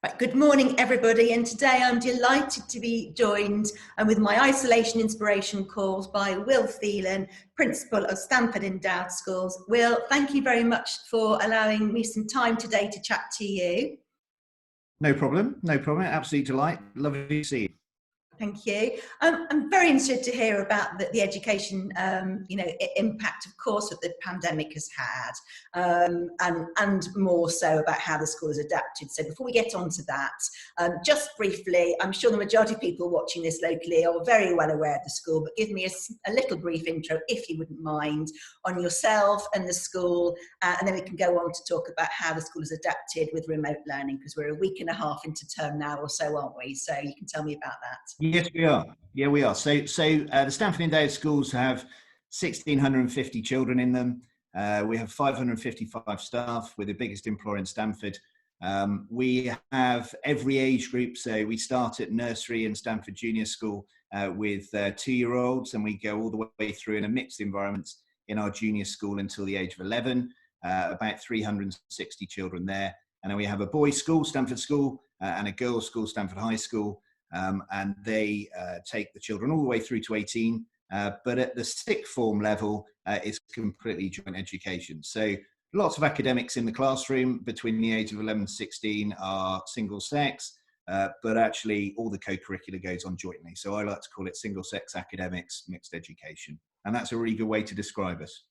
Right, good morning, everybody, and today I'm delighted to be joined with my isolation inspiration calls by Will Phelan, Principal of Stamford Endowed Schools. Will, thank you very much for allowing me some time today to chat to you. No problem, no problem. Absolute delight. Lovely to see you. Thank you. I'm very interested to hear about the education, impact, of course, that the pandemic has had, and more so about how the school has adapted. So before we get on to that, just briefly, I'm sure the majority of people watching this locally are very well aware of the school, but give me a little brief intro, if you wouldn't mind, on yourself and the school, and then we can go on to talk about how the school has adapted with remote learning, because we're a week and a half into term now or so, aren't we? So you can tell me about that. Yes, we are. Yeah, we are. So the Stamford Endowed Schools have 1,650 children in them. We have 555 staff. We're the biggest employer in Stamford. We have every age group. So we start at nursery and Stamford Junior School with 2-year-olds, and we go all the way through in a mixed environment in our junior school until the age of 11. About 360 children there. And then we have a boys' school, Stamford School, and a girls' school, Stamford High School. And they take the children all the way through to 18, but at the sixth form level, it's completely joint education. So lots of academics in the classroom between the age of 11 to 16 are single sex, but actually all the co-curricular goes on jointly. So I like to call it single sex academics, mixed education. And that's a really good way to describe us.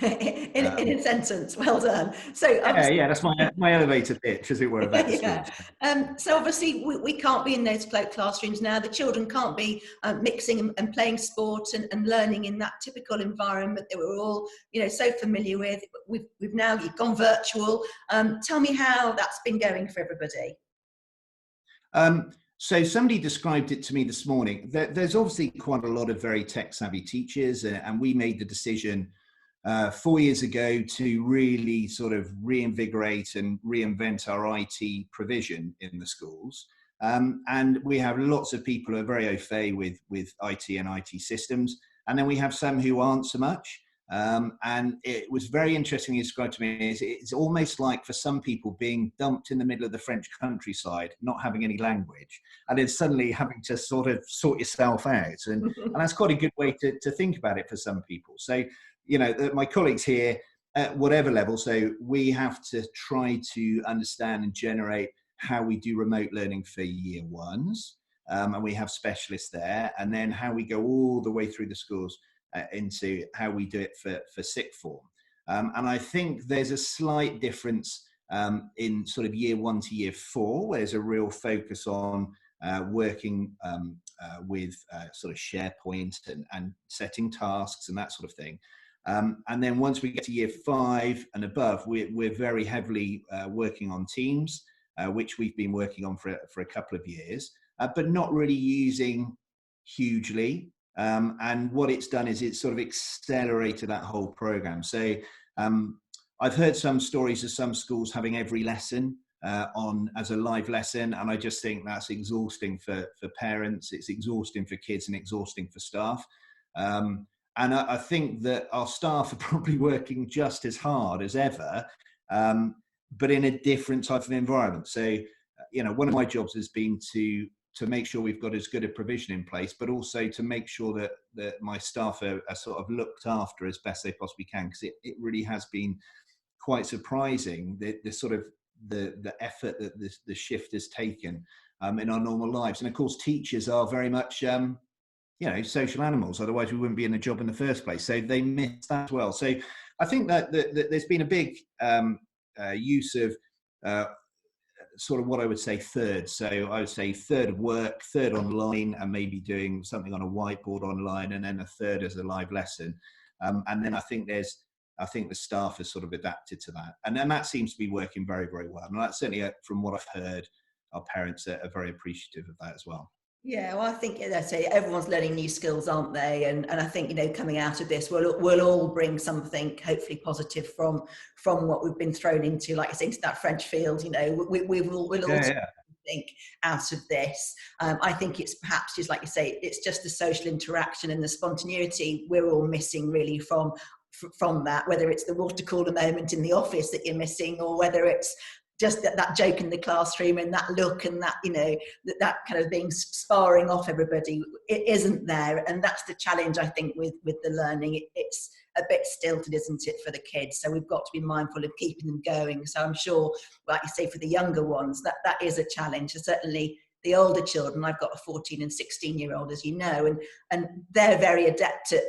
in a sentence, well done. So yeah, that's my elevator pitch, as it were, about the yeah. schools. So obviously we can't be in those classrooms now. The children can't be mixing and playing sport and learning in that typical environment that we're all, so familiar with. We've now gone virtual. Tell me how that's been going for everybody. So somebody described it to me this morning. There's obviously quite a lot of very tech-savvy teachers, and we made the decision 4 years ago to really sort of reinvigorate and reinvent our IT provision in the schools. And we have lots of people who are very au fait with IT and IT systems. And then we have some who aren't so much. And it was very interestingly described to me. It's almost like for some people being dumped in the middle of the French countryside, not having any language, and then suddenly having to sort of sort yourself out. And that's quite a good way to think about it for some people. So, my colleagues here at whatever level, so we have to try to understand and generate how we do remote learning for year ones, and we have specialists there, and then how we go all the way through the schools into how we do it for sixth form. And I think there's a slight difference in sort of year 1 to year 4, where there's a real focus on working with sort of SharePoint and setting tasks and that sort of thing. And then once we get to year 5 and above, we're very heavily working on Teams, which we've been working on for a couple of years, but not really using hugely. And what it's done is it's sort of accelerated that whole program. So I've heard some stories of some schools having every lesson on as a live lesson, and I just think that's exhausting for parents, it's exhausting for kids, and exhausting for staff. And I think that our staff are probably working just as hard as ever, but in a different type of environment. So, one of my jobs has been to make sure we've got as good a provision in place, but also to make sure that my staff are sort of looked after as best they possibly can, because it really has been quite surprising, the sort of the effort that the shift has taken in our normal lives. And of course, teachers are very much social animals, otherwise we wouldn't be in the job in the first place. So they miss that as well. So I think that there's been a big use of sort of what I would say third. So I would say third of work, third online, and maybe doing something on a whiteboard online, and then a third as a live lesson. And then I think the staff has sort of adapted to that. And then that seems to be working very, very well. And that's certainly, from what I've heard, our parents are very appreciative of that as well. Yeah, well, I think everyone's learning new skills, aren't they? And I think coming out of this, we'll all bring something hopefully positive from what we've been thrown into, like I say, into that French field. We'll all think out of this. I think it's perhaps just like you say, it's just the social interaction and the spontaneity we're all missing really from that. Whether it's the water cooler moment in the office that you're missing, or whether it's just that joke in the classroom and that look and that, that kind of being sparring off everybody, it isn't there. And that's the challenge, I think, with the learning. It's a bit stilted, isn't it, for the kids? So we've got to be mindful of keeping them going. So I'm sure, like you say, for the younger ones, that is a challenge. So certainly the older children, I've got a 14 and 16-year-old, as you know, and they're very adept at,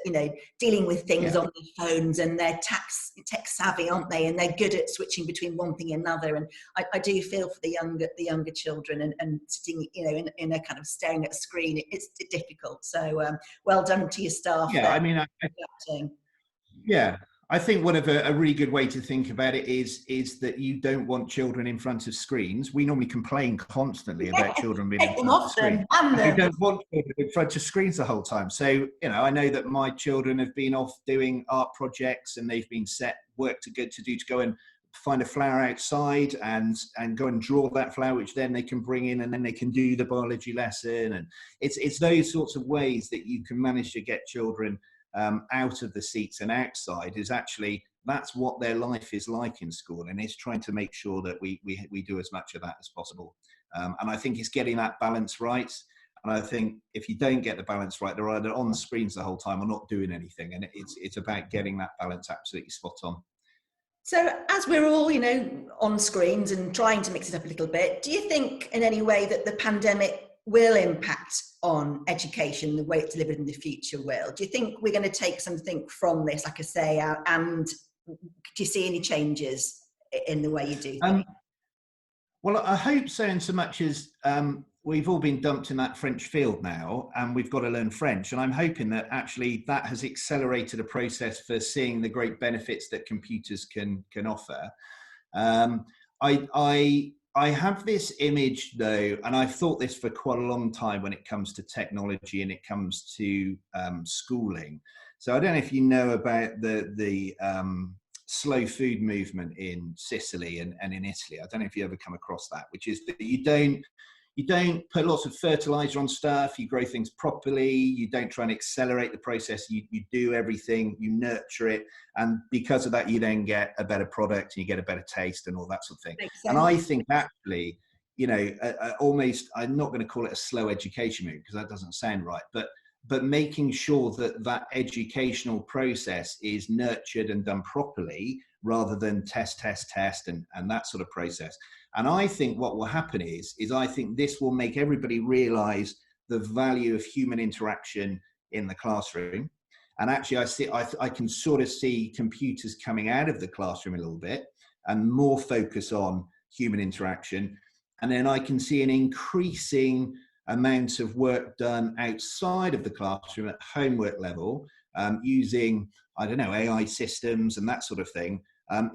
dealing with things on their phones, and they're tech savvy, aren't they? And they're good at switching between one thing and another. And I do feel for the younger children and sitting, in a kind of staring at a screen. It's difficult. So well done to your staff. Yeah, there. I mean, yeah. I think one of a really good way to think about it is that you don't want children in front of screens. We normally complain constantly about children being in front of screens. We don't want children in front of screens the whole time. So, I know that my children have been off doing art projects, and they've been set work to go and find a flower outside and go and draw that flower, which then they can bring in, and then they can do the biology lesson. And it's those sorts of ways that you can manage to get children out of the seats and outside. That's what their life is like in school, and it's trying to make sure that we do as much of that as possible. And I think it's getting that balance right. And I think if you don't get the balance right, they're either on the screens the whole time or not doing anything. And it's about getting that balance absolutely spot on. So as we're all, on screens and trying to mix it up a little bit, do you think in any way that the pandemic will impact on education, the way it's delivered in the future, Will? Do you think we're going to take something from this, like I say, and do you see any changes in the way you do things? Well, I hope so, in so much as we've all been dumped in that French field now, and we've got to learn French. And I'm hoping that actually that has accelerated a process for seeing the great benefits that computers can offer. I have this image, though, and I've thought this for quite a long time when it comes to technology and it comes to schooling. So I don't know if you know about the slow food movement in Sicily and in Italy. I don't know if you ever come across that, which is that you don't put lots of fertilizer on stuff, you grow things properly, you don't try and accelerate the process, you do everything, you nurture it, and because of that you then get a better product and you get a better taste and all that sort of thing. And I think actually, almost, I'm not going to call it a slow education move because that doesn't sound right, but making sure that educational process is nurtured and done properly rather than test and that sort of process. And I think what will happen is I think this will make everybody realize the value of human interaction in the classroom. And actually I can sort of see computers coming out of the classroom a little bit and more focus on human interaction. And then I can see an increasing amount of work done outside of the classroom at homework level, using, AI systems and that sort of thing,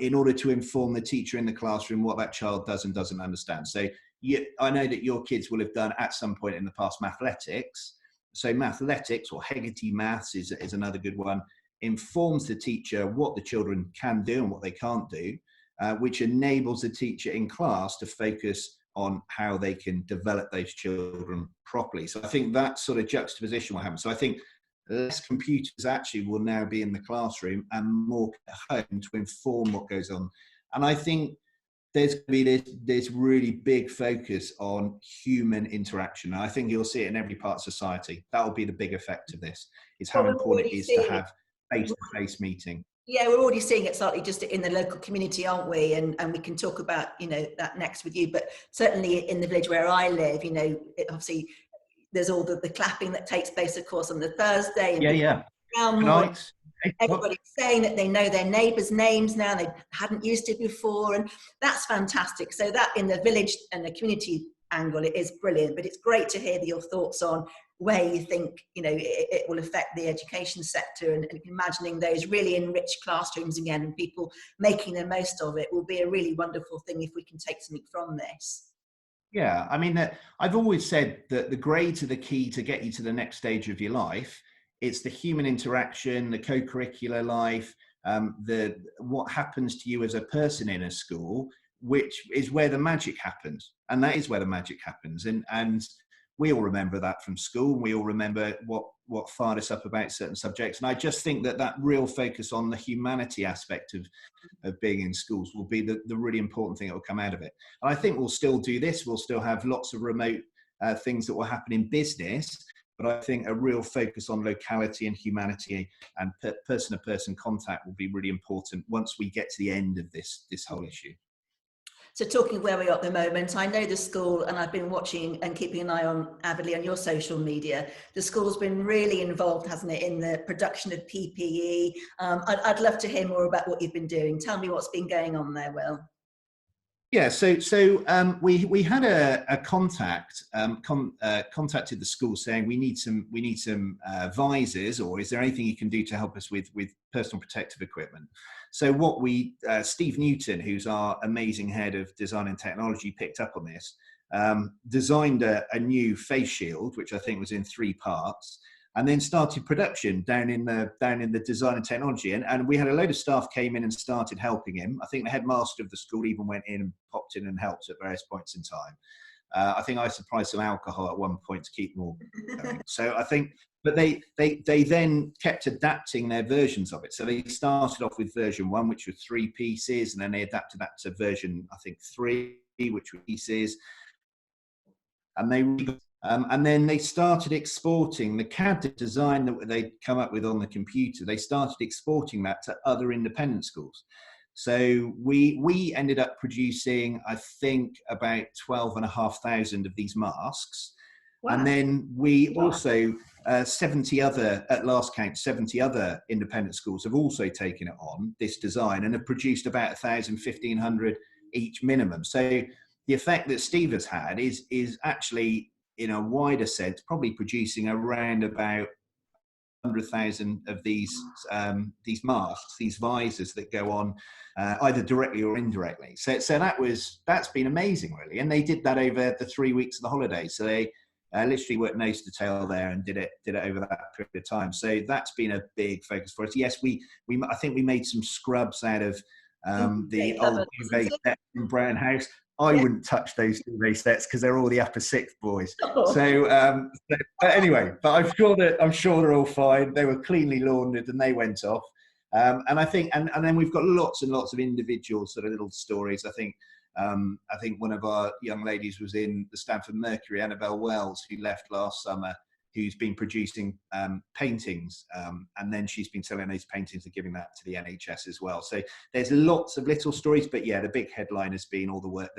in order to inform the teacher in the classroom what that child does and doesn't understand. So I know that your kids will have done at some point in the past mathletics. So mathletics, or Hegarty maths is another good one, informs the teacher what the children can do and what they can't do, which enables the teacher in class to focus on how they can develop those children properly. So I think that sort of juxtaposition will happen. So I think less computers actually will now be in the classroom and more at home to inform what goes on. And I think there's going to be this really big focus on human interaction. And I think you'll see it in every part of society. That will be the big effect of this, is how important it is to have face-to-face meeting. Yeah, we're already seeing it slightly just in the local community, aren't we? And we can talk about, that next with you. But certainly in the village where I live, obviously there's all the clapping that takes place, of course, on the Thursday. And everybody's saying that they know their neighbours' names now. They hadn't used to before. And that's fantastic. So that in the village and the community angle, it is brilliant. But it's great to hear your thoughts on where you think, it will affect the education sector, and imagining those really enriched classrooms again and people making the most of it will be a really wonderful thing if we can take something from this. Yeah, I mean, I've always said that the grades are the key to get you to the next stage of your life. It's the human interaction, the co-curricular life, what happens to you as a person in a school, which is where the magic happens. And that is where the magic happens. And we all remember that from school, and we all remember what fired us up about certain subjects. And I just think that real focus on the humanity aspect of being in schools will be the really important thing that will come out of it. And I think we'll still do this. We'll still have lots of remote things that will happen in business, but I think a real focus on locality and humanity and person-to-person contact will be really important once we get to the end of this whole issue. So talking where we are at the moment, I know the school, and I've been watching and keeping an eye on avidly on your social media. The school's been really involved, hasn't it, in the production of PPE. I'd love to hear more about what you've been doing. Tell me what's been going on there, Will. Yeah, so we had a contact contacted the school saying we need some visors, or is there anything you can do to help us with personal protective equipment? So what Steve Newton, who's our amazing head of design and technology, picked up on this, designed a new face shield, which I think was in 3 parts, and then started production down in the design and technology. And we had a load of staff came in and started helping him. I think the headmaster of the school even went in and popped in and helped at various points in time. I think I supplied some alcohol at one point to keep them all going. So I think, but they then kept adapting their versions of it. So they started off with version 1, which was 3 pieces, and then they adapted that to version, I think, 3, which were pieces. And then they started exporting the CAD design that they'd come up with on the computer. They started exporting that to other independent schools. So we ended up producing, I think, about 12,500 of these masks. Wow. And then we also, 70 other, at last count, 70 other independent schools have also taken it on, this design, and have produced about 1,000, 1,500 each minimum. So the effect that Steve has had is actually, in a wider sense, probably producing around about 100,000 of these masks, these visors that go on either directly or indirectly. So that's been amazing, really. And they did that over the 3 weeks of the holidays. So they literally worked nose to tail there and did it over that period of time. So that's been a big focus for us. Yes, I think we made some scrubs out of the old duvet set in Brown House. I wouldn't touch those duvet sets because they're all the upper 6th boys. So but anyway, but I'm sure they're all fine. They were cleanly laundered and they went off. And I think, and then we've got lots and lots of individual sort of little stories. I think one of our young ladies was in the Stamford Mercury, Annabelle Wells, who left last summer, who's been producing paintings, and then she's been selling those paintings and giving that to the NHS as well. So there's lots of little stories, but yeah, the big headline has been all the work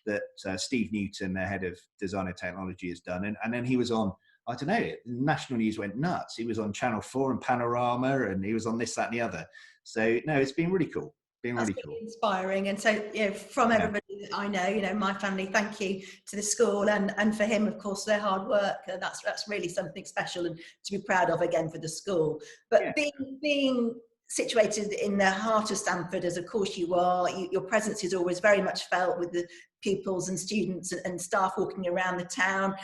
that Steve Newton, the head of design and technology, has done. And then he was on, I don't know, national news went nuts. He was on Channel 4 and Panorama, and he was on this, that, and the other. So no, it's been really cool. That's really cool. Inspiring. And so, from everybody that I know, my family, thank you to the school and for him, of course, their hard work. That's really something special and to be proud of again for the school. But being situated in the heart of Stamford, as of course you are, your presence is always very much felt with the pupils and students and staff walking around the town.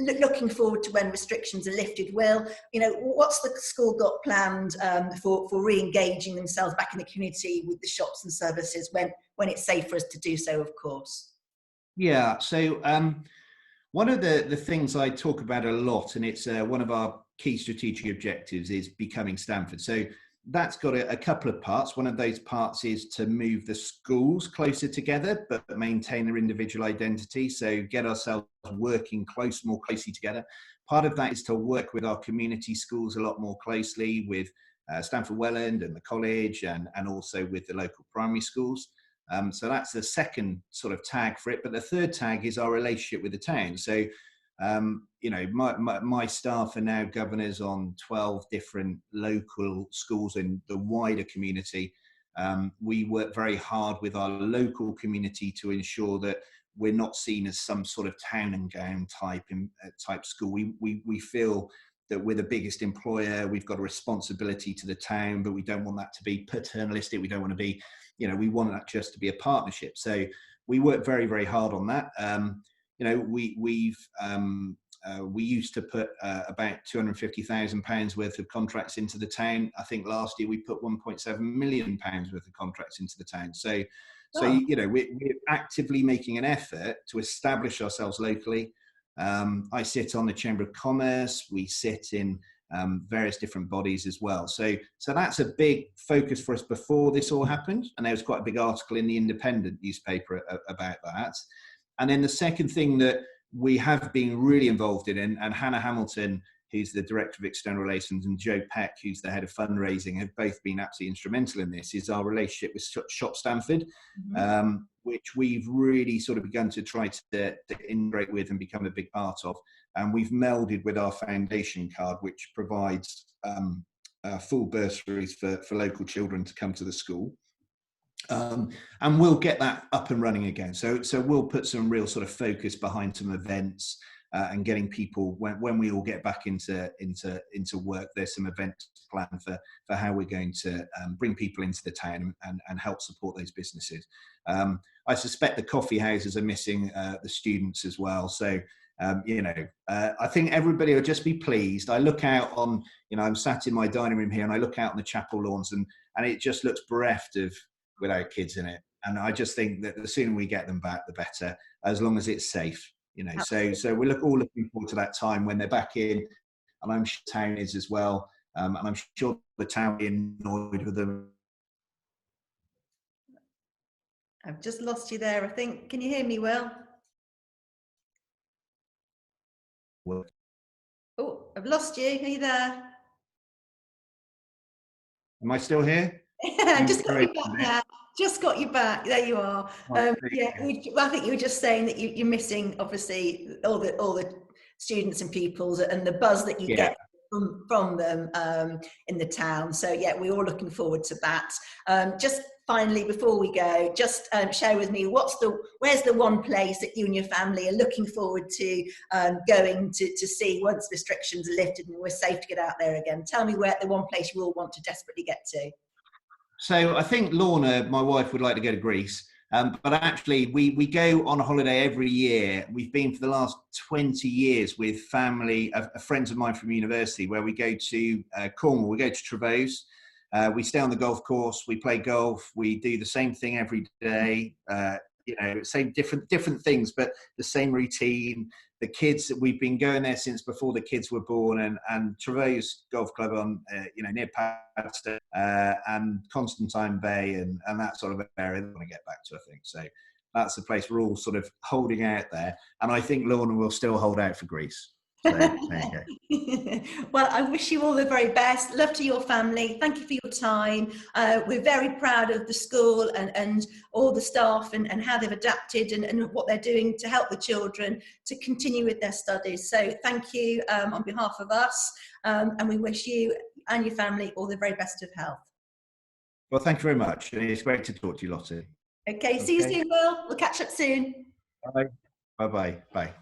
Looking forward to when restrictions are lifted. Will, what's the school got planned for re-engaging themselves back in the community with the shops and services when it's safe for us to do so, of course? Yeah, so one of the things I talk about a lot, and it's one of our key strategic objectives, is becoming Stamford. So that's got a couple of parts. One of those parts is to move the schools closer together, but maintain their individual identity. So get ourselves working more closely together. Part of that is to work with our community schools a lot more closely, with Stamford Welland and the college, and also with the local primary schools. So that's the second sort of tag for it. But the third tag is our relationship with the town. So my staff are now governors on 12 different local schools in the wider community. We work very hard with our local community to ensure that we're not seen as some sort of town and gown type school. We feel that we're the biggest employer. We've got a responsibility to the town, but we don't want that to be paternalistic. We don't want to be, we want that just to be a partnership. So we work very, very hard on that. We used to put about £250,000 worth of contracts into the town. I think last year we put £1.7 million worth of contracts into the town. So we're actively making an effort to establish ourselves locally. I sit on the Chamber of Commerce. We sit in various different bodies as well. So that's a big focus for us before this all happened. And there was quite a big article in the Independent newspaper about that. And then the second thing that we have been really involved in, and Hannah Hamilton, who's the Director of External Relations, and Joe Peck, who's the Head of Fundraising, have both been absolutely instrumental in this, is our relationship with Shop Stamford, which we've really sort of begun to try to integrate with and become a big part of. And we've melded with our foundation card, which provides full bursaries for local children to come to the school. And we'll get that up and running again. So we'll put some real sort of focus behind some events and getting people, when we all get back into work, there's some events planned for how we're going to bring people into the town and help support those businesses. I suspect the coffee houses are missing the students as well. So, I think everybody will just be pleased. I look out on, I'm sat in my dining room here and I look out on the chapel lawns and it just looks bereft of without kids in it. And I just think that the sooner we get them back, the better, as long as it's safe, So we're all looking forward to that time when they're back in, and I'm sure the town is as well. And I'm sure the town is annoyed with them. I've just lost you there, I think. Can you hear me, Will? Oh, I've lost you. Are you there? Am I still here? Just got you back now. Just got you back. There you are. I think you were just saying that you're missing, obviously, all the students and pupils and the buzz that you get from them in the town. So yeah, we're all looking forward to that. Just finally, before we go, just share with me where's the one place that you and your family are looking forward to going to see once restrictions are lifted and we're safe to get out there again. Tell me where the one place you all want to desperately get to. So I think Lorna, my wife, would like to go to Greece. But actually, we go on a holiday every year. We've been for the last 20 years with family, friends of mine from university, where we go to Cornwall. We go to Trevose. We stay on the golf course. We play golf. We do the same thing every day. Same different things, but the same routine. The kids, we've been going there since before the kids were born, and Trevose Golf Club on, near Padstow and Constantine Bay and that sort of area. They want to get back to, I think. So that's the place we're all sort of holding out there. And I think Lorna will still hold out for Greece. So there you go. Well, I wish you all the very best. Love to your family. Thank you for your time. We're very proud of the school and all the staff and how they've adapted and what they're doing to help the children to continue with their studies. So thank you on behalf of us, and we wish you and your family all the very best of health. Well, thank you very much. It's great to talk to you, Lottie. Okay, see you soon, Will. We'll catch up soon. Bye. Bye-bye. Bye.